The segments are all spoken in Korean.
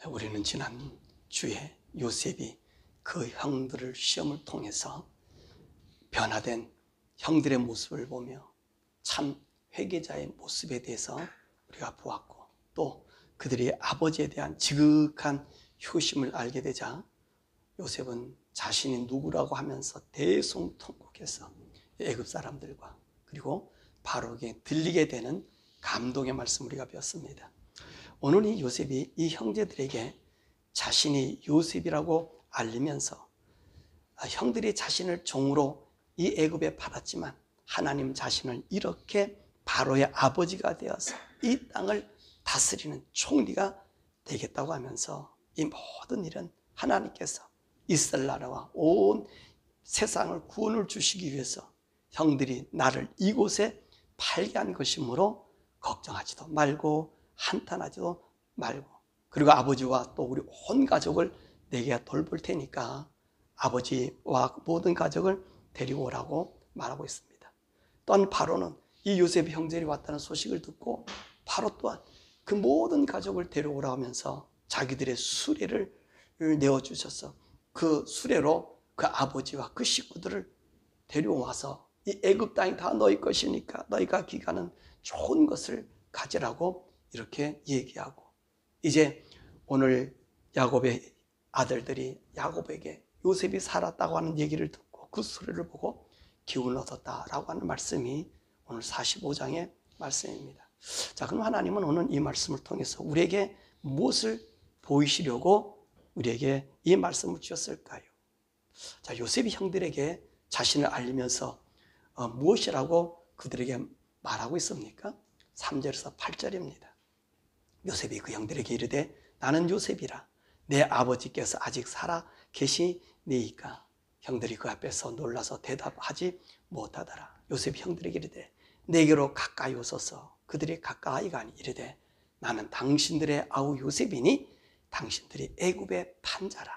우리는 지난 주에 요셉이 그 형들을 시험을 통해서 변화된 형들의 모습을 보며 참 회개자의 모습에 대해서 우리가 보았고, 또 그들의 아버지에 대한 지극한 효심을 알게 되자 요셉은 자신이 누구라고 하면서 대성통곡해서 애굽 사람들과 그리고 바로에게 들리게 되는 감동의 말씀 우리가 배웠습니다. 오늘 이 요셉이 이 형제들에게 자신이 요셉이라고 알리면서 형들이 자신을 종으로 이 애굽에 팔았지만 하나님 자신을 이렇게 바로의 아버지가 되어서 이 땅을 다스리는 총리가 되겠다고 하면서 이 모든 일은 하나님께서 이스라엘 나라와 온 세상을 구원을 주시기 위해서 형들이 나를 이곳에 팔게 한 것이므로 걱정하지도 말고 한탄하지도 말고, 그리고 아버지와 또 우리 온 가족을 내게 돌볼 테니까 아버지와 모든 가족을 데리고 오라고 말하고 있습니다. 또한 바로는 이 요셉의 형제들이 왔다는 소식을 듣고 바로 또한 그 모든 가족을 데려오라 하면서 자기들의 수레를 내어주셔서 그 수레로 그 아버지와 그 식구들을 데려와서 이 애굽 땅이 다 너희 것이니까 너희가 기가는 좋은 것을 가지라고 이렇게 얘기하고, 이제 오늘 야곱의 아들들이 야곱에게 요셉이 살았다고 하는 얘기를 듣고 그 수레를 보고 기운을 얻었다라고 하는 말씀이 오늘 45장의 말씀입니다. 자, 그럼 하나님은 오늘 이 말씀을 통해서 우리에게 무엇을 보이시려고 우리에게 이 말씀을 주셨을까요? 자, 요셉이 형들에게 자신을 알리면서 무엇이라고 그들에게 말하고 있습니까? 3절에서 8절입니다. 요셉이 그 형들에게 이르되 나는 요셉이라 내 아버지께서 아직 살아 계시니이까. 형들이 그 앞에서 놀라서 대답하지 못하더라. 요셉이 형들에게 이르되 내게로 가까이 오소서. 그들이 가까이 가니 이르되 나는 당신들의 아우 요셉이니 당신들이 애굽에 판 자라.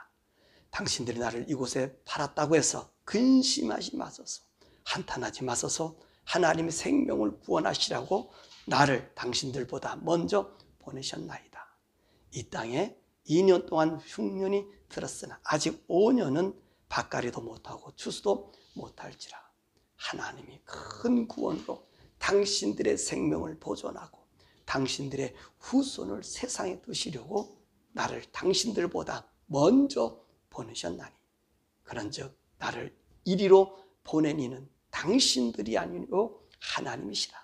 당신들이 나를 이곳에 팔았다고 해서 근심하지 마소서, 한탄하지 마소서. 하나님의 생명을 구원하시라고 나를 당신들보다 먼저 보내셨나이다. 이 땅에 2년 동안 흉년이 들었으나 아직 5년은 밭가리도 못하고 추수도 못할지라. 하나님이 큰 구원으로 당신들의 생명을 보존하고 당신들의 후손을 세상에 두시려고 나를 당신들보다 먼저 보내셨나니 그런즉 나를 이리로 보낸 이는 당신들이 아니고 하나님이시라.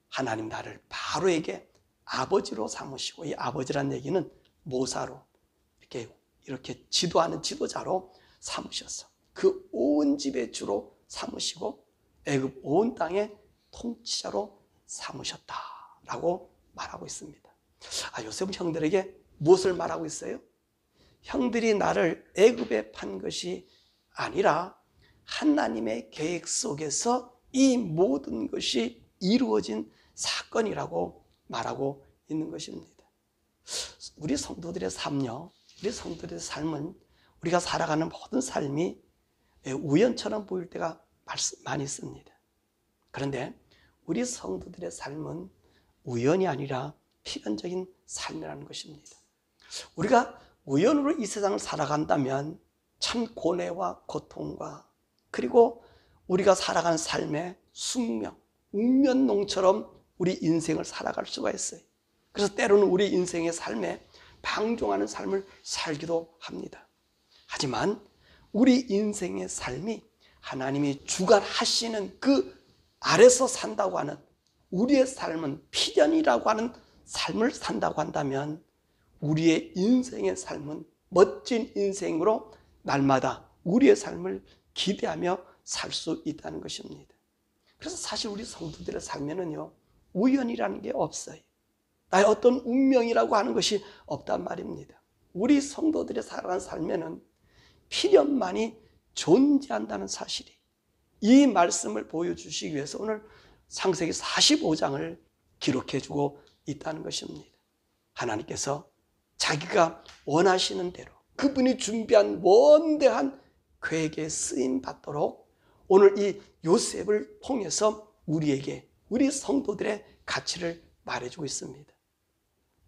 하나님 나를 바로에게 아버지로 삼으시고, 이 아버지란 얘기는 모사로 이렇게 지도하는 지도자로 삼으셔서 그 온 집의 주로 삼으시고 애굽 온 땅의 통치자로 삼으셨다라고 말하고 있습니다. 요셉은 형들에게 무엇을 말하고 있어요? 형들이 나를 애굽에 판 것이 아니라 하나님의 계획 속에서 이 모든 것이 이루어진 사건이라고 말하고 있는 것입니다. 우리 성도들의 삶요, 우리 성도들의 삶은 우리가 살아가는 모든 삶이 우연처럼 보일 때가 많이 있습니다. 그런데 우리 성도들의 삶은 우연이 아니라 필연적인 삶이라는 것입니다. 우리가 우연으로 이 세상을 살아간다면 참 고뇌와 고통과 그리고 우리가 살아가는 삶의 숙명, 운명농처럼 우리 인생을 살아갈 수가 있어요. 그래서 때로는 우리 인생의 삶에 방종하는 삶을 살기도 합니다. 하지만 우리 인생의 삶이 하나님이 주관하시는 그 아래서 산다고 하는 우리의 삶은 필연이라고 하는 삶을 산다고 한다면 우리의 인생의 삶은 멋진 인생으로 날마다 우리의 삶을 기대하며 살 수 있다는 것입니다. 그래서 사실 우리 성도들의 삶에는요, 우연이라는 게 없어요. 나의 어떤 운명이라고 하는 것이 없단 말입니다. 우리 성도들의 살아가는 삶에는 필연만이 존재한다는 사실이, 이 말씀을 보여주시기 위해서 오늘 창세기 45장을 기록해주고 있다는 것입니다. 하나님께서 자기가 원하시는 대로 그분이 준비한 원대한 계획에 쓰임 받도록 오늘 이 요셉을 통해서 우리에게, 우리 성도들의 가치를 말해주고 있습니다.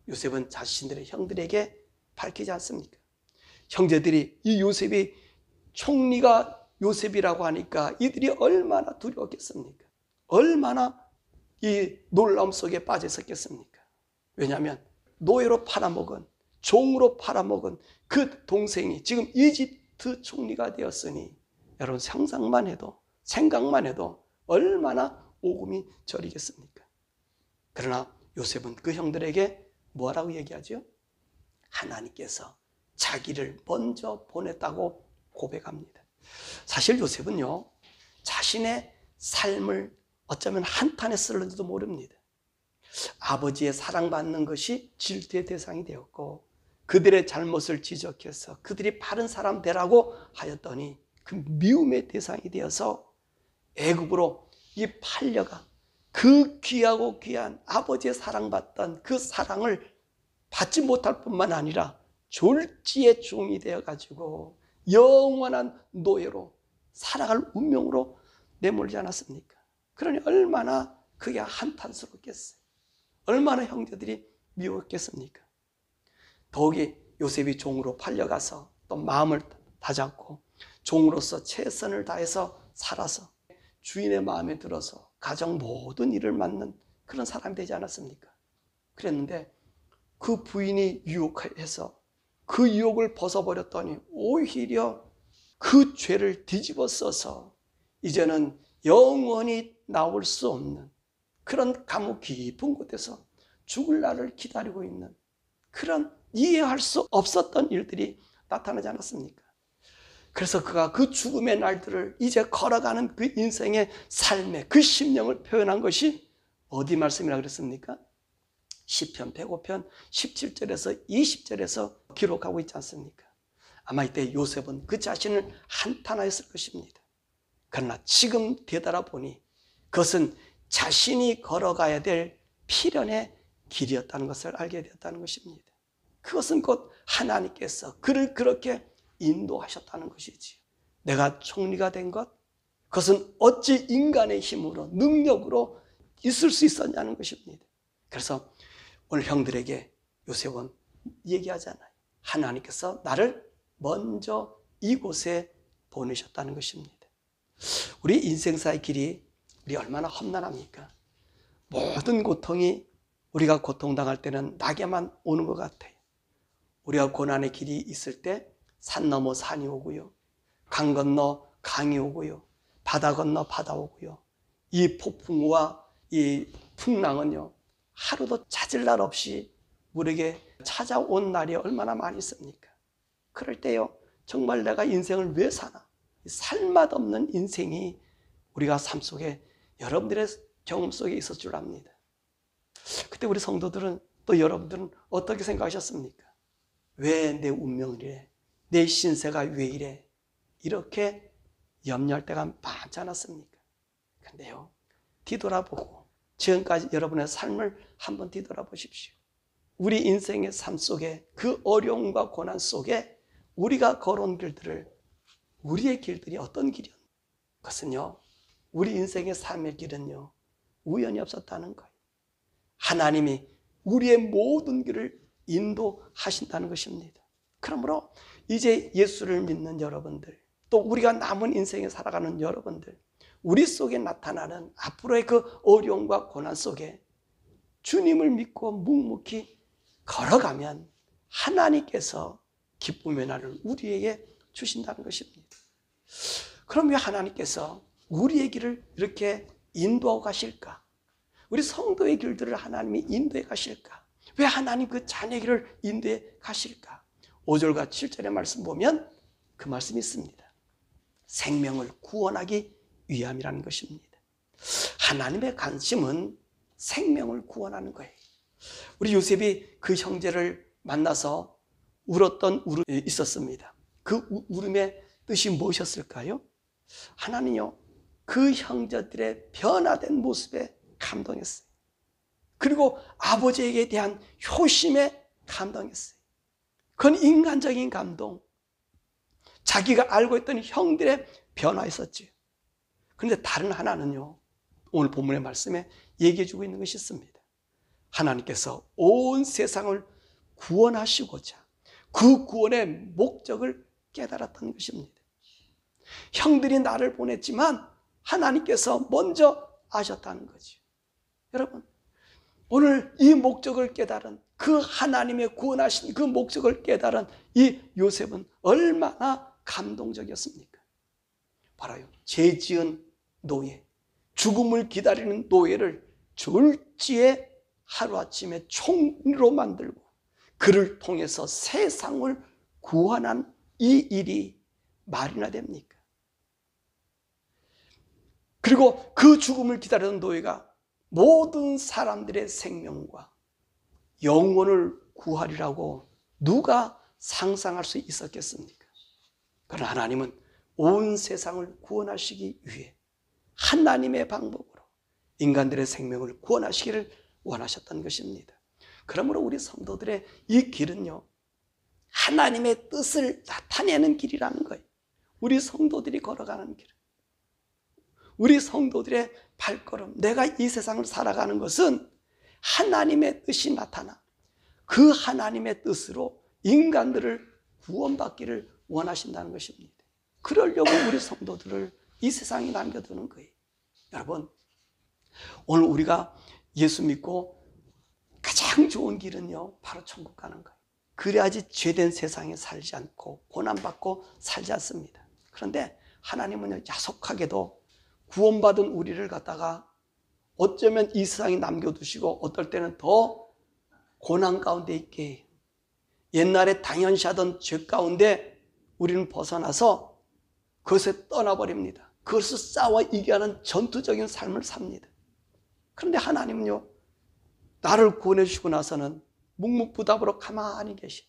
요셉은 자신들의 형들에게 밝히지 않습니까? 형제들이 이 요셉이 총리가 요셉이라고 하니까 이들이 얼마나 두려웠겠습니까? 얼마나 이 놀라움 속에 빠져 있었겠습니까? 왜냐하면 노예로 팔아먹은, 종으로 팔아먹은 그 동생이 지금 이집트 총리가 되었으니 여러분 상상만 해도, 생각만 해도 얼마나 오금이 저리겠습니까? 그러나 요셉은 그 형들에게 뭐라고 얘기하죠? 하나님께서 자기를 먼저 보냈다고 고백합니다. 사실 요셉은요, 자신의 삶을 어쩌면 한탄에 쓸는지도 모릅니다. 아버지의 사랑받는 것이 질투의 대상이 되었고, 그들의 잘못을 지적해서 그들이 바른 사람 되라고 하였더니 그 미움의 대상이 되어서 애굽으로 이 팔려가 그 귀하고 귀한 아버지의 사랑받던 그 사랑을 받지 못할 뿐만 아니라 졸지의 종이 되어가지고 영원한 노예로 살아갈 운명으로 내몰지 않았습니까? 그러니 얼마나 그게 한탄스럽겠어요. 얼마나 형제들이 미웠겠습니까? 더욱이 요셉이 종으로 팔려가서 또 마음을 다잡고 종으로서 최선을 다해서 살아서 주인의 마음에 들어서 가정 모든 일을 맡는 그런 사람이 되지 않았습니까? 그랬는데 그 부인이 유혹해서 그 유혹을 벗어버렸더니 오히려 그 죄를 뒤집어 써서 이제는 영원히 나올 수 없는 그런 감옥 깊은 곳에서 죽을 날을 기다리고 있는 그런 이해할 수 없었던 일들이 나타나지 않았습니까? 그래서 그가 그 죽음의 날들을 이제 걸어가는 그 인생의 삶의 그 심령을 표현한 것이 어디 말씀이라고 그랬습니까? 시편 105편 17절에서 20절에서 기록하고 있지 않습니까? 아마 이때 요셉은 그 자신을 한탄하였을 것입니다. 그러나 지금 되돌아보니 그것은 자신이 걸어가야 될 필연의 길이었다는 것을 알게 되었다는 것입니다. 그것은 곧 하나님께서 그를 그렇게 인도하셨다는 것이지요. 내가 총리가 된 것, 그것은 어찌 인간의 힘으로 능력으로 있을 수 있었냐는 것입니다. 그래서 오늘 형들에게 요셉은 얘기하잖아요. 하나님께서 나를 먼저 이곳에 보내셨다는 것입니다. 우리 인생사의 길이 우리 얼마나 험난합니까? 모든 고통이 우리가 고통당할 때는 나게만 오는 것 같아요. 우리가 고난의 길이 있을 때 산 넘어 산이 오고요, 강 건너 강이 오고요, 바다 건너 바다 오고요, 이 폭풍과 이 풍랑은요 하루도 찾을 날 없이 우리에게 찾아온 날이 얼마나 많이 있습니까? 그럴 때요 정말 내가 인생을 왜 사나, 살맛 없는 인생이 우리가 삶 속에 여러분들의 경험 속에 있을 줄 압니다. 그때 우리 성도들은 또 여러분들은 어떻게 생각하셨습니까? 왜 내 운명을 이래? 내 신세가 왜 이래? 이렇게 염려할 때가 많지 않았습니까? 근데요 뒤돌아보고 지금까지 여러분의 삶을 한번 뒤돌아보십시오. 우리 인생의 삶 속에 그 어려움과 고난 속에 우리가 걸어온 길들을, 우리의 길들이 어떤 길이었나? 그것은요 우리 인생의 삶의 길은요 우연이 없었다는 거예요. 하나님이 우리의 모든 길을 인도하신다는 것입니다. 그러므로 이제 예수를 믿는 여러분들, 또 우리가 남은 인생에 살아가는 여러분들, 우리 속에 나타나는 앞으로의 그 어려움과 고난 속에 주님을 믿고 묵묵히 걸어가면 하나님께서 기쁨의 날을 우리에게 주신다는 것입니다. 그럼 왜 하나님께서 우리의 길을 이렇게 인도하고 가실까? 우리 성도의 길들을 하나님이 인도해 가실까? 왜 하나님 그 자녀의 길을 인도해 가실까? 5절과 7절의 말씀 보면 그 말씀이 있습니다. 생명을 구원하기 위함이라는 것입니다. 하나님의 관심은 생명을 구원하는 거예요. 우리 요셉이 그 형제를 만나서 울었던 울음이 있었습니다. 그 울음의 뜻이 무엇이었을까요? 하나님요 그 형제들의 변화된 모습에 감동했어요. 그리고 아버지에게 대한 효심에 감동했어요. 그건 인간적인 감동, 자기가 알고 있던 형들의 변화였었죠. 그런데 다른 하나는요 오늘 본문의 말씀에 얘기해 주고 있는 것이 있습니다. 하나님께서 온 세상을 구원하시고자 그 구원의 목적을 깨달았던 것입니다. 형들이 나를 보냈지만 하나님께서 먼저 아셨다는 거죠. 여러분, 오늘 이 목적을 깨달은, 그 하나님의 구원하신 그 목적을 깨달은 이 요셉은 얼마나 감동적이었습니까? 바로요, 죄 지은 노예, 죽음을 기다리는 노예를 졸지에 하루아침에 총리로 만들고 그를 통해서 세상을 구원한 이 일이 말이나 됩니까? 그리고 그 죽음을 기다리는 노예가 모든 사람들의 생명과 영혼을 구하리라고 누가 상상할 수 있었겠습니까? 그러나 하나님은 온 세상을 구원하시기 위해 하나님의 방법으로 인간들의 생명을 구원하시기를 원하셨던 것입니다. 그러므로 우리 성도들의 이 길은요, 하나님의 뜻을 나타내는 길이라는 거예요. 우리 성도들이 걸어가는 길, 우리 성도들의 발걸음, 내가 이 세상을 살아가는 것은 하나님의 뜻이 나타나 그 하나님의 뜻으로 인간들을 구원받기를 원하신다는 것입니다. 그러려고 우리 성도들을 이 세상에 남겨두는 거예요. 여러분, 오늘 우리가 예수 믿고 가장 좋은 길은요, 바로 천국 가는 거예요. 그래야지 죄된 세상에 살지 않고 고난받고 살지 않습니다. 그런데 하나님은요, 야속하게도 구원받은 우리를 갖다가 어쩌면 이 세상에 남겨두시고 어떨 때는 더 고난 가운데 있게 해요. 옛날에 당연시하던 죄 가운데 우리는 벗어나서 그것에 떠나버립니다. 그것을 싸워 이겨하는 전투적인 삶을 삽니다. 그런데 하나님은요, 나를 구원해 주시고 나서는 묵묵부답으로 가만히 계시,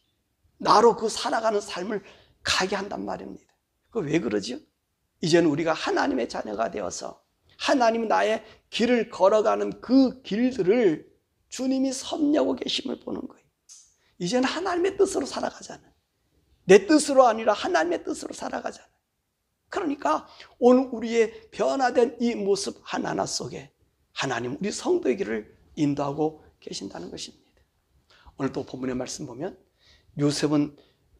나로 그 살아가는 삶을 가게 한단 말입니다. 그 왜 그러죠? 이제는 우리가 하나님의 자녀가 되어서 하나님이 나의 길을 걸어가는 그 길들을 주님이 섭려고 계심을 보는 거예요. 이제는 하나님의 뜻으로 살아가잖아요. 내 뜻으로 아니라 하나님의 뜻으로 살아가잖아요. 그러니까 오늘 우리의 변화된 이 모습 하나하나 속에 하나님 우리 성도의 길을 인도하고 계신다는 것입니다. 오늘 또 본문의 말씀 보면 요셉은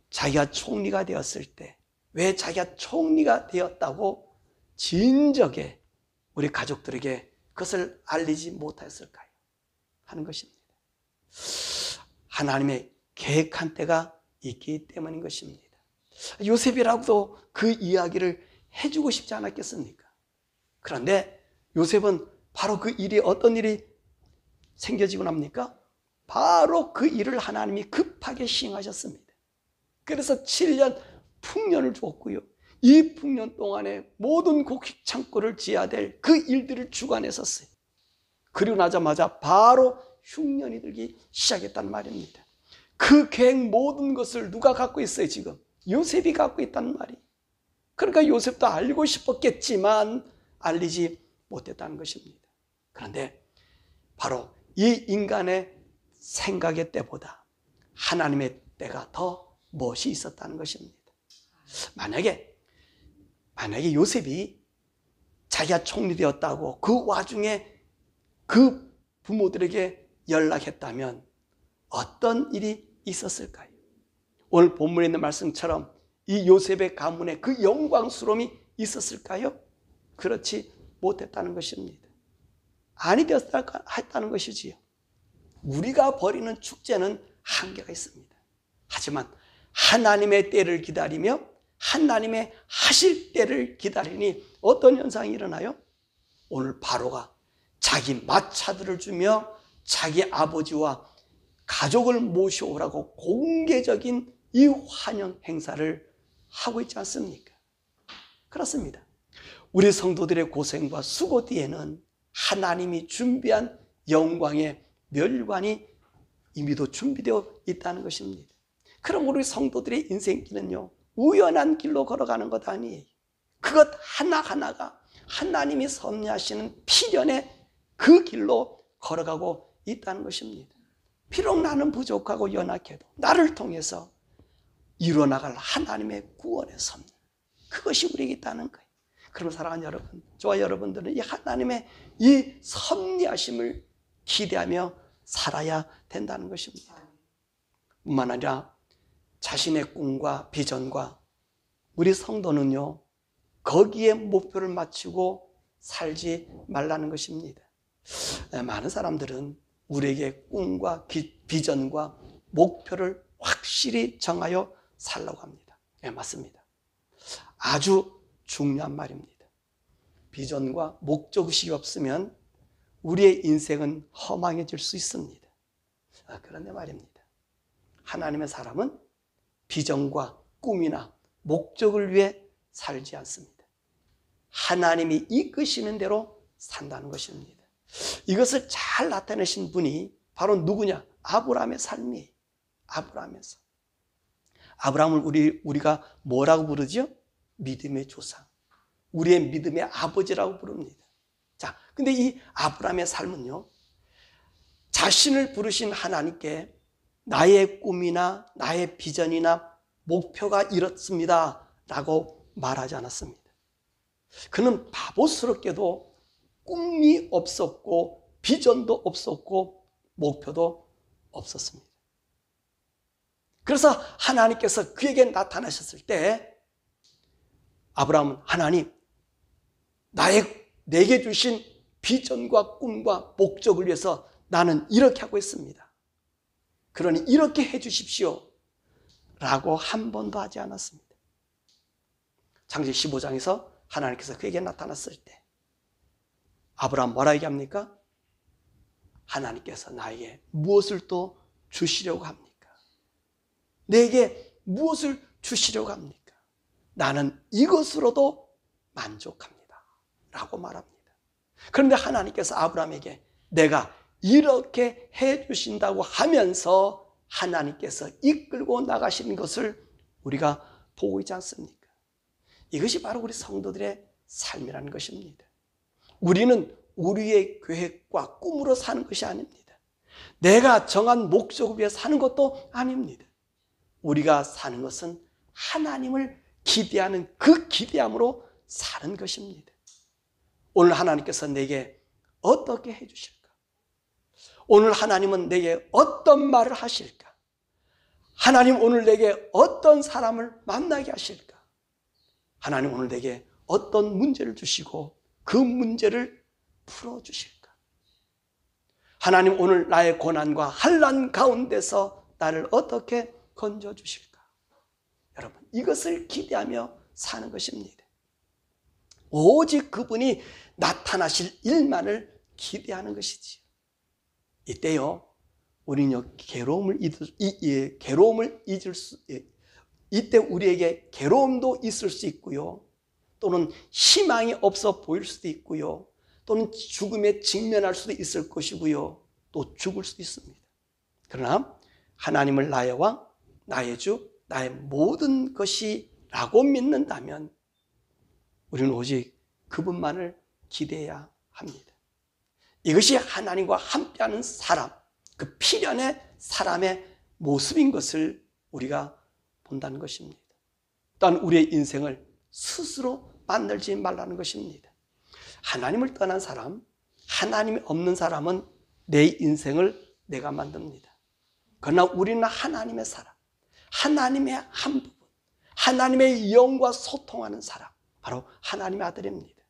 자기가 총리가 되었을 때 왜 자기가 총리가 되었다고 진작에 우리 가족들에게 그것을 알리지 못했을까요? 하는 것입니다. 하나님의 계획한 때가 있기 때문인 것입니다. 요셉이라고도 그 이야기를 해주고 싶지 않았겠습니까? 그런데 요셉은 바로 그 일이 어떤 일이 생겨지고 납니까? 바로 그 일을 하나님이 급하게 시행하셨습니다. 그래서 7년 풍년을 주었고요, 이 풍년 동안에 모든 곡식 창고를 지어야 될 그 일들을 주관했었어요. 그리고 나자마자 바로 흉년이 들기 시작했단 말입니다. 그 계획 모든 것을 누가 갖고 있어요? 지금 요셉이 갖고 있다는 말이. 그러니까 요셉도 알고 싶었겠지만 알리지 못했다는 것입니다. 그런데 바로 이 인간의 생각의 때보다 하나님의 때가 더 멋이 있었다는 것입니다. 만약에 요셉이 자기가 총리되었다고 그 와중에 그 부모들에게 연락했다면 어떤 일이 있었을까요? 오늘 본문에 있는 말씀처럼 이 요셉의 가문에 그 영광스러움이 있었을까요? 그렇지 못했다는 것입니다. 아니 되었다는 것이지요. 우리가 벌이는 축제는 한계가 있습니다. 하지만 하나님의 때를 기다리며 하나님의 하실 때를 기다리니 어떤 현상이 일어나요? 오늘 바로가 자기 마차들을 주며 자기 아버지와 가족을 모셔오라고 공개적인 이 환영 행사를 하고 있지 않습니까? 그렇습니다. 우리 성도들의 고생과 수고 뒤에는 하나님이 준비한 영광의 멸관이 이미도 준비되어 있다는 것입니다. 그럼 우리 성도들의 인생길은요, 우연한 길로 걸어가는 것 아니에요. 그것 하나하나가 하나님이 섭리하시는 필연의 그 길로 걸어가고 있다는 것입니다. 비록 나는 부족하고 연약해도 나를 통해서 이루어나갈 하나님의 구원의 섭리, 그것이 우리에게 있다는 거예요. 그럼 사랑하는 여러분, 저와 여러분들은 이 하나님의 이 섭리하심을 기대하며 살아야 된다는 것입니다. 뿐만 아니라 자신의 꿈과 비전과 우리 성도는요, 거기에 목표를 맞추고 살지 말라는 것입니다. 많은 사람들은 우리에게 꿈과 비전과 목표를 확실히 정하여 살라고 합니다. 네, 맞습니다. 아주 중요한 말입니다. 비전과 목적의식이 없으면 우리의 인생은 허망해질 수 있습니다. 그런데 말입니다. 하나님의 사람은 비전과 꿈이나 목적을 위해 살지 않습니다. 하나님이 이끄시는 대로 산다는 것입니다. 이것을 잘 나타내신 분이 바로 누구냐? 아브라함의 삶이에요. 아브라함의 삶. 아브라함을 우리가 뭐라고 부르죠? 믿음의 조상. 우리의 믿음의 아버지라고 부릅니다. 자, 근데 이 아브라함의 삶은요, 자신을 부르신 하나님께 나의 꿈이나 나의 비전이나 목표가 이렇습니다 라고 말하지 않았습니다. 그는 바보스럽게도 꿈이 없었고 비전도 없었고 목표도 없었습니다. 그래서 하나님께서 그에게 나타나셨을 때 아브라함은 하나님, 내게 주신 비전과 꿈과 목적을 위해서 나는 이렇게 하고 있습니다. 그러니 이렇게 해 주십시오 라고 한 번도 하지 않았습니다. 창세기 15장에서 하나님께서 그에게 나타났을 때 아브라함 뭐라 얘기합니까? 하나님께서 나에게 무엇을 또 주시려고 합니까? 내게 무엇을 주시려고 합니까? 나는 이것으로도 만족합니다 라고 말합니다. 그런데 하나님께서 아브라함에게 내가 이렇게 해 주신다고 하면서 하나님께서 이끌고 나가시는 것을 우리가 보고 있지 않습니까? 이것이 바로 우리 성도들의 삶이라는 것입니다. 우리는 우리의 계획과 꿈으로 사는 것이 아닙니다. 내가 정한 목적을 위해 사는 것도 아닙니다. 우리가 사는 것은 하나님을 기대하는 그 기대함으로 사는 것입니다. 오늘 하나님께서 내게 어떻게 해 주실까? 오늘 하나님은 내게 어떤 말을 하실까? 하나님 오늘 내게 어떤 사람을 만나게 하실까? 하나님 오늘 내게 어떤 문제를 주시고 그 문제를 풀어주실까? 하나님 오늘 나의 고난과 환난 가운데서 나를 어떻게 건져주실까? 여러분, 이것을 기대하며 사는 것입니다. 오직 그분이 나타나실 일만을 기대하는 것이지요. 이때요, 우리는 괴로움을 잊을 수, 이때 우리에게 괴로움도 있을 수 있고요, 또는 희망이 없어 보일 수도 있고요, 또는 죽음에 직면할 수도 있을 것이고요, 또 죽을 수도 있습니다. 그러나 하나님을 나의 왕, 나의 주, 나의 모든 것이라고 믿는다면 우리는 오직 그분만을 기대해야 합니다. 이것이 하나님과 함께하는 사람, 그 필연의 사람의 모습인 것을 우리가 본다는 것입니다. 또한 우리의 인생을 스스로 만들지 말라는 것입니다. 하나님을 떠난 사람, 하나님이 없는 사람은 내 인생을 내가 만듭니다. 그러나 우리는 하나님의 사람, 하나님의 한 부분, 하나님의 영과 소통하는 사람, 바로 하나님의 아들입니다.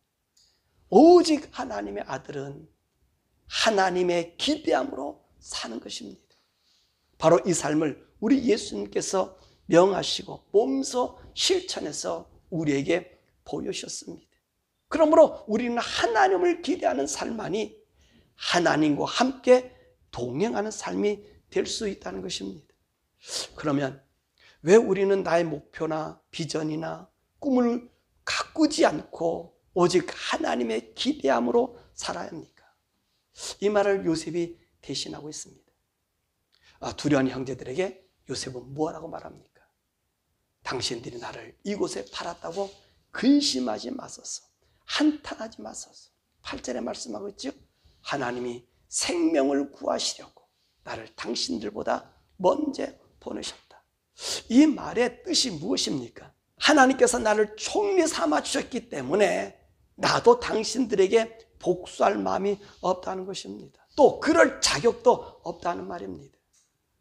오직 하나님의 아들은 하나님의 기대함으로 사는 것입니다. 바로 이 삶을 우리 예수님께서 명하시고 몸소 실천해서 우리에게 보여주셨습니다. 그러므로 우리는 하나님을 기대하는 삶만이 하나님과 함께 동행하는 삶이 될 수 있다는 것입니다. 그러면 왜 우리는 나의 목표나 비전이나 꿈을 가꾸지 않고 오직 하나님의 기대함으로 살아야 합니까? 이 말을 요셉이 대신하고 있습니다. 두려운 형제들에게 요셉은 뭐라고 말합니까? 당신들이 나를 이곳에 팔았다고 근심하지 마소서, 한탄하지 마소서. 8절에 말씀하고 있죠. 하나님이 생명을 구하시려고 나를 당신들보다 먼저 보내셨다. 이 말의 뜻이 무엇입니까? 하나님께서 나를 총리 삼아 주셨기 때문에 나도 당신들에게 복수할 마음이 없다는 것입니다. 또 그럴 자격도 없다는 말입니다.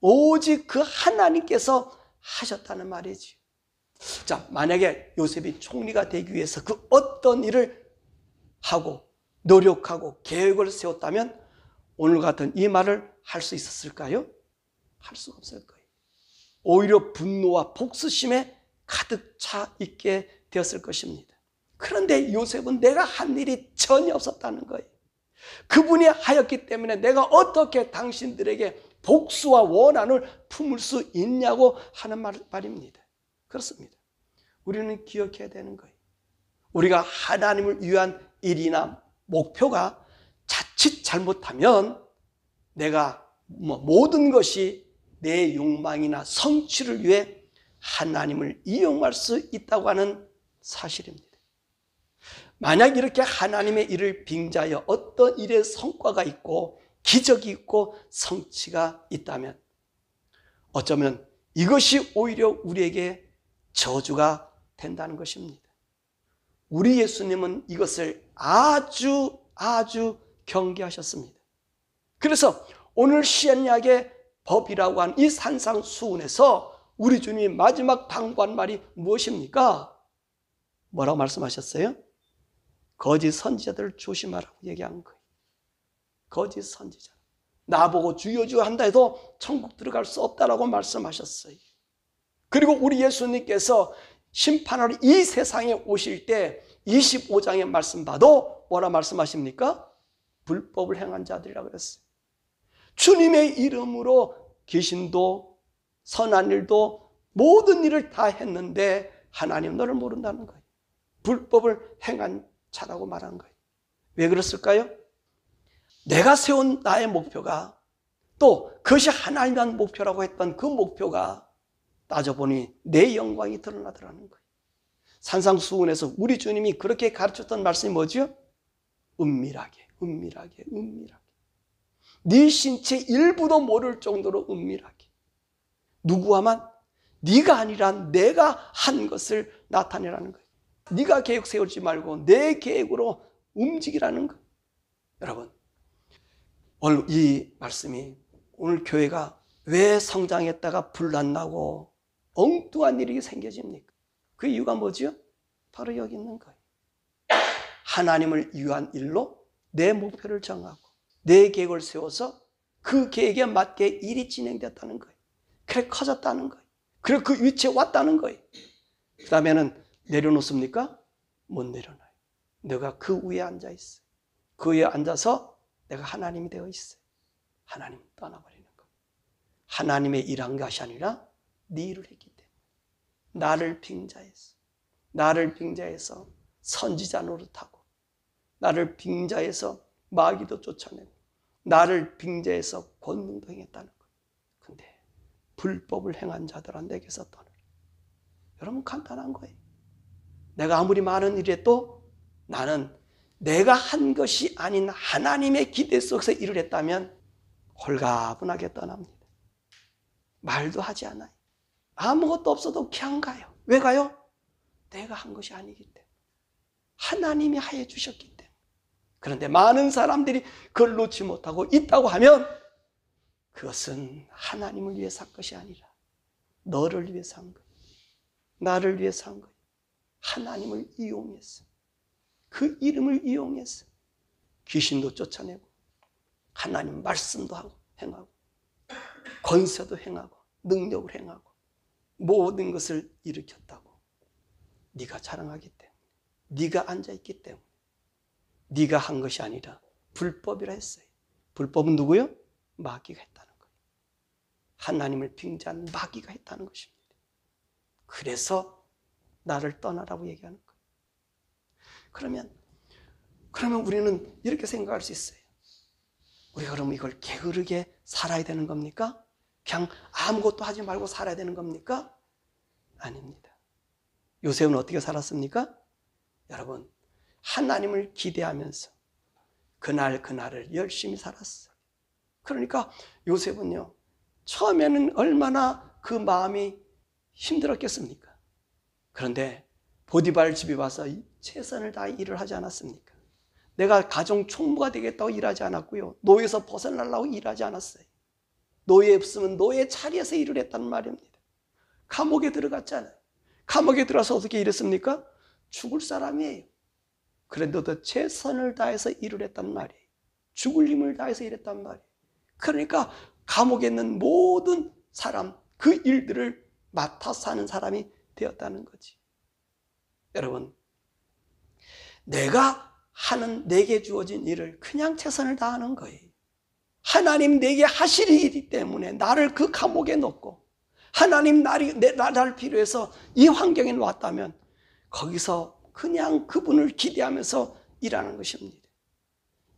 오직 그 하나님께서 하셨다는 말이지. 자, 만약에 요셉이 총리가 되기 위해서 그 어떤 일을 하고 노력하고 계획을 세웠다면 오늘 같은 이 말을 할 수 있었을까요? 할 수 없을 거예요. 오히려 분노와 복수심에 가득 차 있게 되었을 것입니다. 그런데 요셉은 내가 한 일이 전혀 없었다는 거예요. 그분이 하였기 때문에 내가 어떻게 당신들에게 복수와 원한을 품을 수 있냐고 하는 말입니다. 그렇습니다. 우리는 기억해야 되는 거예요. 우리가 하나님을 위한 일이나 목표가 자칫 잘못하면 내가 모든 것이 내 욕망이나 성취를 위해 하나님을 이용할 수 있다고 하는 사실입니다. 만약 이렇게 하나님의 일을 빙자하여 어떤 일의 성과가 있고 기적이 있고 성취가 있다면 어쩌면 이것이 오히려 우리에게 저주가 된다는 것입니다. 우리 예수님은 이것을 아주 경계하셨습니다. 그래서 오늘 신약의 법이라고 하는 이 산상수훈에서 우리 주님이 마지막 당부한 말이 무엇입니까? 뭐라고 말씀하셨어요? 거짓 선지자들을 조심하라고 얘기한 거예요. 거짓 선지자. 나보고 주여 주여 한다 해도 천국 들어갈 수 없다라고 말씀하셨어요. 그리고 우리 예수님께서 심판하러 이 세상에 오실 때 25장의 말씀 봐도 뭐라 말씀하십니까? 불법을 행한 자들이라고 그랬어요. 주님의 이름으로 귀신도 선한 일도 모든 일을 다 했는데 하나님 너를 모른다는 거예요. 불법을 행한 자라고 말한 거예요. 왜 그랬을까요? 내가 세운 나의 목표가 또 그것이 하나님의 한 목표라고 했던 그 목표가 따져보니 내 영광이 드러나더라는 거예요. 산상수훈에서 우리 주님이 그렇게 가르쳤던 말씀이 뭐죠? 은밀하게 네 신체 일부도 모를 정도로 은밀하게 누구와만 네가 아니라 내가 한 것을 나타내라는 거예요. 네가 계획 세우지 말고 내 계획으로 움직이라는 거예요. 여러분, 오늘 이 말씀이 오늘 교회가 왜 성장했다가 불났나고 엉뚱한 일이 생겨집니까? 그 이유가 뭐죠? 바로 여기 있는 거예요. 하나님을 위한 일로 내 목표를 정하고 내 계획을 세워서 그 계획에 맞게 일이 진행됐다는 거예요. 그래 커졌다는 거예요. 그래 그 위치에 왔다는 거예요. 그 다음에는 내려놓습니까? 못 내려놔요. 내가 그 위에 앉아 있어요. 그 위에 앉아서 내가 하나님이 되어 있어요. 하나님 떠나버리는 거예요. 하나님의 일한 것이 아니라 네 일을 했기 때문에 나를 빙자해서 선지자 노릇하고 나를 빙자해서 마귀도 쫓아내고 나를 빙자해서 권능도 행했다는 거예요. 근데 불법을 행한 자들은 내게서 떠나라. 여러분 간단한 거예요. 내가 아무리 많은 일을 해도 나는 내가 한 것이 아닌 하나님의 기대 속에서 일을 했다면 홀가분하게 떠납니다. 말도 하지 않아요. 아무것도 없어도 그냥 가요. 왜 가요? 내가 한 것이 아니기 때문에. 하나님이 하여 주셨기 때문에. 그런데 많은 사람들이 그걸 놓지 못하고 있다고 하면 그것은 하나님을 위해서 한 것이 아니라 너를 위해서 한 거예요. 나를 위해서 한 거예요. 하나님을 이용해서 그 이름을 이용해서 귀신도 쫓아내고 하나님 말씀도 하고 행하고 권세도 행하고 능력을 행하고 모든 것을 일으켰다고. 네가 자랑하기 때문에 네가 앉아있기 때문에 네가 한 것이 아니라 불법이라 했어요. 불법은 누구요? 마귀가 했다는 거예요. 하나님을 빙자한 마귀가 했다는 것입니다. 그래서 나를 떠나라고 얘기하는 거예요. 그러면 우리는 이렇게 생각할 수 있어요. 우리가 그러면 이걸 게으르게 살아야 되는 겁니까? 그냥 아무것도 하지 말고 살아야 되는 겁니까? 아닙니다. 요셉은 어떻게 살았습니까? 여러분, 하나님을 기대하면서 그날을 열심히 살았어요. 그러니까 요셉은요, 처음에는 얼마나 그 마음이 힘들었겠습니까? 그런데 보디발 집에 와서 최선을 다해 일을 하지 않았습니까? 내가 가정 총무가 되겠다고 일하지 않았고요. 노예에서 벗어나려고 일하지 않았어요. 노예 없으면 노예 자리에서 일을 했다는 말입니다. 감옥에 들어갔잖아요. 감옥에 들어서 어떻게 일했습니까? 죽을 사람이에요. 그런데도 최선을 다해서 일을 했단 말이에요. 죽을 힘을 다해서 일했단 말이에요. 그러니까 감옥에 있는 모든 사람, 그 일들을 맡아서 하는 사람이 되었다는 거지. 여러분, 내가 하는 내게 주어진 일을 그냥 최선을 다하는 거예요. 하나님 내게 하실 일이기 때문에 나를 그 감옥에 넣고 하나님 나를 필요해서 이 환경에 놓았다면 거기서 그냥 그분을 기대하면서 일하는 것입니다.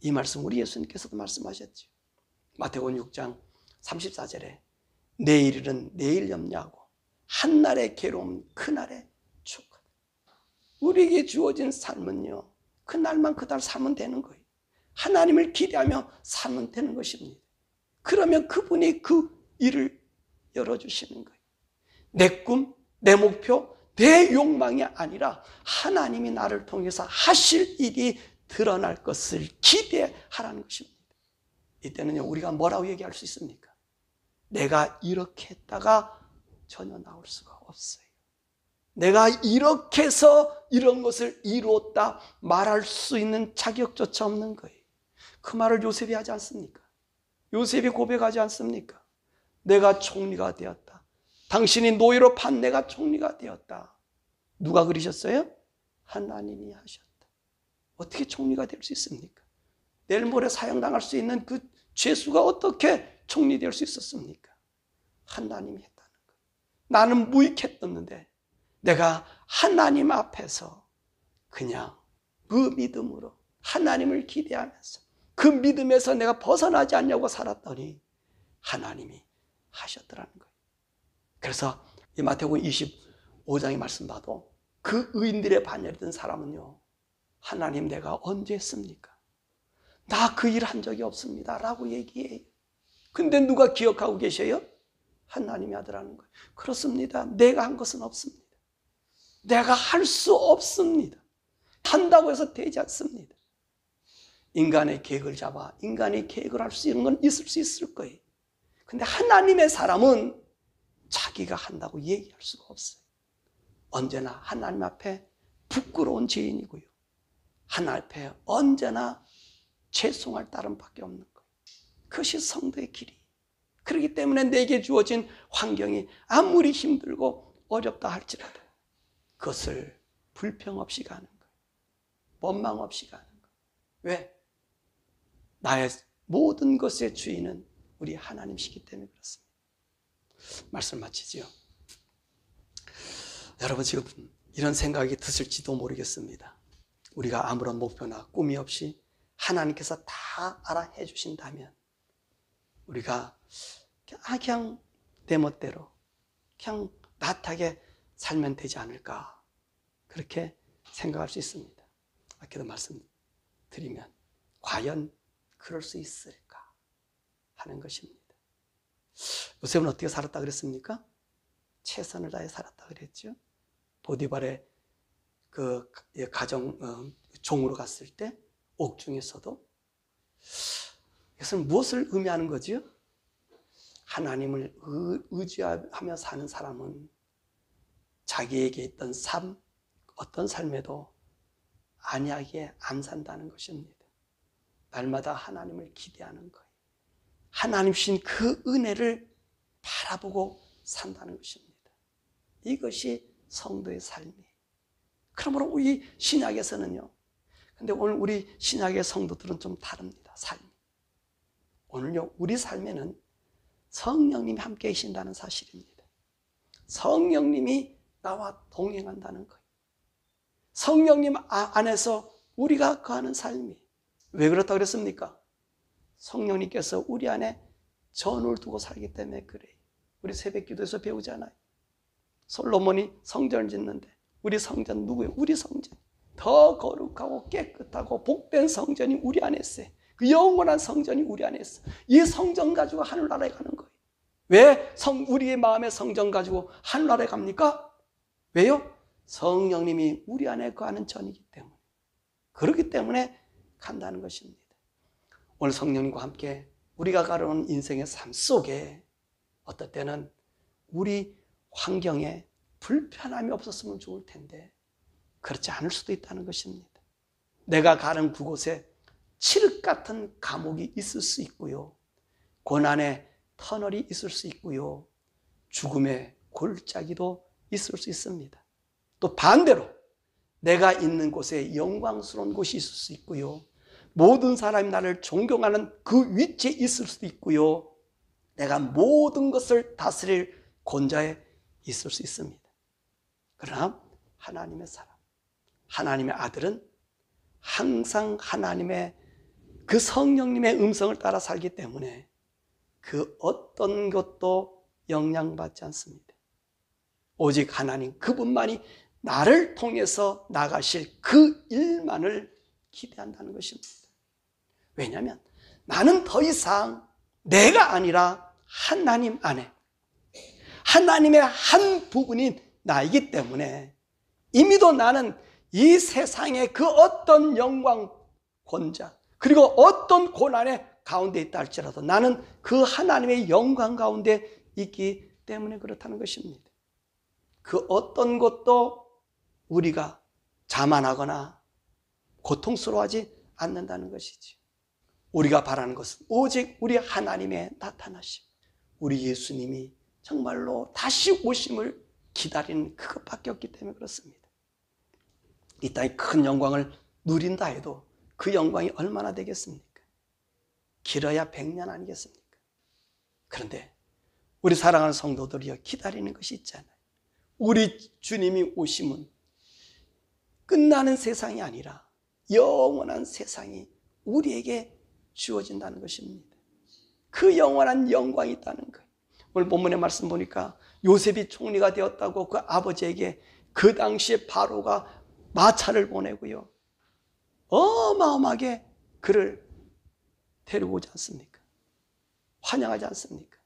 이 말씀 우리 예수님께서도 말씀하셨죠. 마태복음 6장 34절에 내일 일은 내일 염려하고 한날의 괴로움 그날의 축하다. 우리에게 주어진 삶은요, 그날만 그날 살면 되는 거예요. 하나님을 기대하며 살면 되는 것입니다. 그러면 그분이 그 일을 열어주시는 거예요. 내 꿈, 내 목표, 내 욕망이 아니라 하나님이 나를 통해서 하실 일이 드러날 것을 기대하라는 것입니다. 이때는요, 우리가 뭐라고 얘기할 수 있습니까? 내가 이렇게 했다가 전혀 나올 수가 없어요. 내가 이렇게 해서 이런 것을 이루었다 말할 수 있는 자격조차 없는 거예요. 그 말을 요셉이 하지 않습니까? 요셉이 고백하지 않습니까? 내가 총리가 되었다. 당신이 노예로 판 내가 총리가 되었다. 누가 그러셨어요? 하나님이 하셨다. 어떻게 총리가 될 수 있습니까? 내일 모레 사형당할 수 있는 그 죄수가 어떻게 총리 될 수 있었습니까? 하나님이 했다는 거예요. 나는 무익했었는데 내가 하나님 앞에서 그냥 그 믿음으로 하나님을 기대하면서 그 믿음에서 내가 벗어나지 않냐고 살았더니 하나님이 하셨더라는 거예요. 그래서 이 마태복음 25장의 말씀 봐도 그 의인들의 반열이던 사람은요, 하나님 내가 언제 했습니까? 나 그 일 한 적이 없습니다 라고 얘기해요. 근데 누가 기억하고 계셔요? 하나님이 하더라는 거예요. 그렇습니다. 내가 한 것은 없습니다. 내가 할 수 없습니다. 한다고 해서 되지 않습니다. 인간의 계획을 잡아 인간의 계획을 할 수 있는 건 있을 수 있을 거예요. 근데 하나님의 사람은 자기가 한다고 얘기할 수가 없어요. 언제나 하나님 앞에 부끄러운 죄인이고요. 하나님 앞에 언제나 죄송할 따름밖에 없는 거예요. 그것이 성도의 길이. 그렇기 때문에 내게 주어진 환경이 아무리 힘들고 어렵다 할지라도 그것을 불평 없이 가는 거예요. 원망 없이 가는 거예요. 왜? 나의 모든 것의 주인은 우리 하나님이시기 때문에 그렇습니다. 말씀 마치지요. 여러분 지금 이런 생각이 드실지도 모르겠습니다. 우리가 아무런 목표나 꿈이 없이 하나님께서 다 알아해 주신다면 우리가 그냥 내 멋대로 그냥 나타하게 살면 되지 않을까, 그렇게 생각할 수 있습니다. 아까도 말씀드리면 과연 그럴 수 있을까 하는 것입니다. 요셉은 어떻게 살았다 그랬습니까? 최선을 다해 살았다 그랬죠. 보디발의 그 가정 종으로 갔을 때 옥중에서도 이것은 무엇을 의미하는 거지요? 하나님을 의지하며 사는 사람은 자기에게 있던 삶, 어떤 삶에도 안이하게 안 산다는 것입니다. 날마다 하나님을 기대하는 거예요. 하나님 주신 그 은혜를 바라보고 산다는 것입니다. 이것이 성도의 삶이에요. 그러므로 우리 신약에서는요, 근데 오늘 우리 신약의 성도들은 좀 다릅니다. 삶이. 오늘요, 우리 삶에는 성령님이 함께 계신다는 사실입니다. 성령님이 나와 동행한다는 거예요. 성령님 안에서 우리가 거하는 삶이. 왜 그렇다고 그랬습니까? 성령님께서 우리 안에 전을 두고 살기 때문에 그래요. 우리 새벽기도에서 배우잖아요. 솔로몬이 성전을 짓는데 우리 성전 누구예요? 우리 성전. 더 거룩하고 깨끗하고 복된 성전이 우리 안에 있어요. 그 영원한 성전이 우리 안에 있어. 이 성전 가지고 하늘나라에 가는 거예요. 왜 우리의 마음의 성전 가지고 하늘나라에 갑니까? 왜요? 성령님이 우리 안에 거하는 전이기 때문에. 그렇기 때문에 간다는 것입니다. 오늘 성령님과 함께 우리가 가려는 인생의 삶 속에 어떨 때는 우리 환경에 불편함이 없었으면 좋을 텐데 그렇지 않을 수도 있다는 것입니다. 내가 가는 그곳에 칠흑 같은 감옥이 있을 수 있고요, 고난의 터널이 있을 수 있고요, 죽음의 골짜기도 있을 수 있습니다. 또 반대로 내가 있는 곳에 영광스러운 곳이 있을 수 있고요, 모든 사람이 나를 존경하는 그 위치에 있을 수도 있고요, 내가 모든 것을 다스릴 권좌에 있을 수 있습니다. 그러나 하나님의 사람, 하나님의 아들은 항상 하나님의 그 성령님의 음성을 따라 살기 때문에 그 어떤 것도 영향받지 않습니다. 오직 하나님 그분만이 나를 통해서 나가실 그 일만을 기대한다는 것입니다. 왜냐하면 나는 더 이상 내가 아니라 하나님 안에 하나님의 한 부분인 나이기 때문에 이미도 나는 이 세상의 그 어떤 영광, 권자, 그리고 어떤 고난의 가운데 있다 할지라도 나는 그 하나님의 영광 가운데 있기 때문에 그렇다는 것입니다. 그 어떤 것도 우리가 자만하거나 고통스러워하지 않는다는 것이지. 우리가 바라는 것은 오직 우리 하나님의 나타나심, 우리 예수님이 정말로 다시 오심을 기다리는 그것밖에 없기 때문에 그렇습니다. 이 땅의 큰 영광을 누린다 해도 그 영광이 얼마나 되겠습니까? 길어야 100년 아니겠습니까? 그런데 우리 사랑하는 성도들이여, 기다리는 것이 있잖아요. 우리 주님이 오심은 끝나는 세상이 아니라 영원한 세상이 우리에게 주어진다는 것입니다. 그 영원한 영광이 있다는 거예요. 오늘 본문의 말씀 보니까 요셉이 총리가 되었다고 그 아버지에게 그 당시에 바로가 마차를 보내고요, 어마어마하게 그를 데리고 오지 않습니까? 환영하지 않습니까?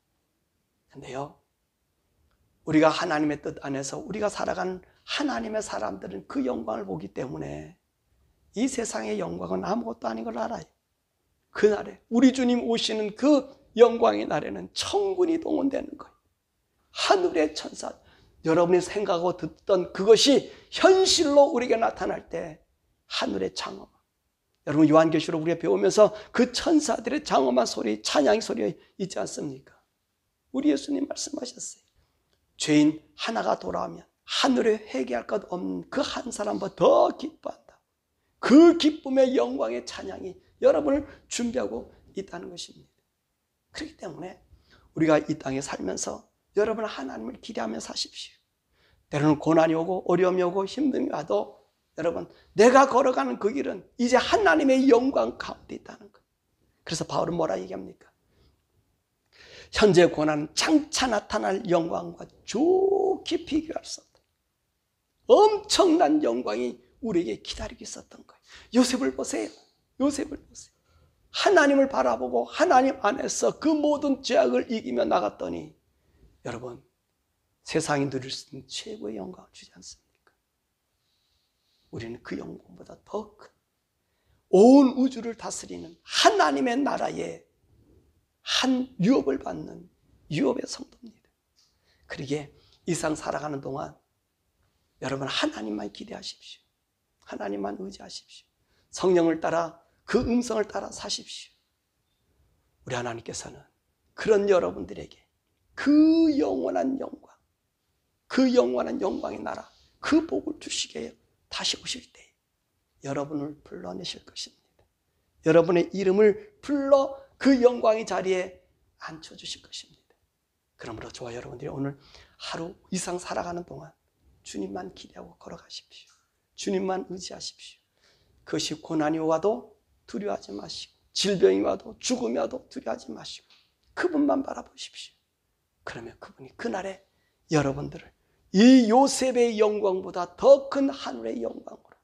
근데요, 우리가 하나님의 뜻 안에서 우리가 살아가는 하나님의 사람들은 그 영광을 보기 때문에 이 세상의 영광은 아무것도 아닌 걸 알아요. 그날에 우리 주님 오시는 그 영광의 날에는 천군이 동원되는 거예요. 하늘의 천사, 여러분이 생각하고 듣던 그것이 현실로 우리에게 나타날 때 하늘의 장엄함, 여러분 요한계시록 우리가 배우면서 그 천사들의 장엄한 소리, 찬양 소리가 있지 않습니까? 우리 예수님 말씀하셨어요. 죄인 하나가 돌아오면 하늘에 회개할 것 없는 그 한 사람보다 더 기뻐한다. 그 기쁨의 영광의 찬양이 여러분을 준비하고 있다는 것입니다. 그렇기 때문에 우리가 이 땅에 살면서 여러분 하나님을 기대하며 사십시오. 때로는 고난이 오고 어려움이 오고 힘듦이 와도 여러분, 내가 걸어가는 그 길은 이제 하나님의 영광 가운데 있다는 거예요. 그래서 바울은 뭐라 얘기합니까? 현재 고난은 장차 나타날 영광과 좋게 비교할 수 없다. 엄청난 영광이 우리에게 기다리고 있었던 거예요. 요셉을 보세요. 요셉을 보세요. 하나님을 바라보고 하나님 안에서 그 모든 죄악을 이기며 나갔더니 여러분, 세상이 누릴 수 있는 최고의 영광을 주지 않습니까? 우리는 그 영광보다 더 큰 온 우주를 다스리는 하나님의 나라의 한 유업을 받는 유업의 성도입니다. 그러기에 이 세상 살아가는 동안 여러분 하나님만 기대하십시오. 하나님만 의지하십시오. 성령을 따라 그 음성을 따라 사십시오. 우리 하나님께서는 그런 여러분들에게 그 영원한 영광, 그 영원한 영광의 나라, 그 복을 주시게 다시 오실 때 여러분을 불러내실 것입니다. 여러분의 이름을 불러 그 영광의 자리에 앉혀주실 것입니다. 그러므로 저와 여러분들이 오늘 하루 이상 살아가는 동안 주님만 기대하고 걸어가십시오. 주님만 의지하십시오. 그것이 고난이 와도 두려워하지 마시고, 질병이 와도 죽음이 와도 두려워하지 마시고 그분만 바라보십시오. 그러면 그분이 그날에 여러분들을 이 요셉의 영광보다 더 큰 하늘의 영광으로,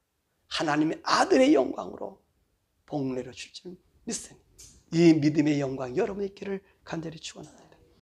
하나님의 아들의 영광으로 복내려 줄 줄 믿으니 이 믿음의 영광 여러분의 길을 간절히 축원합니다.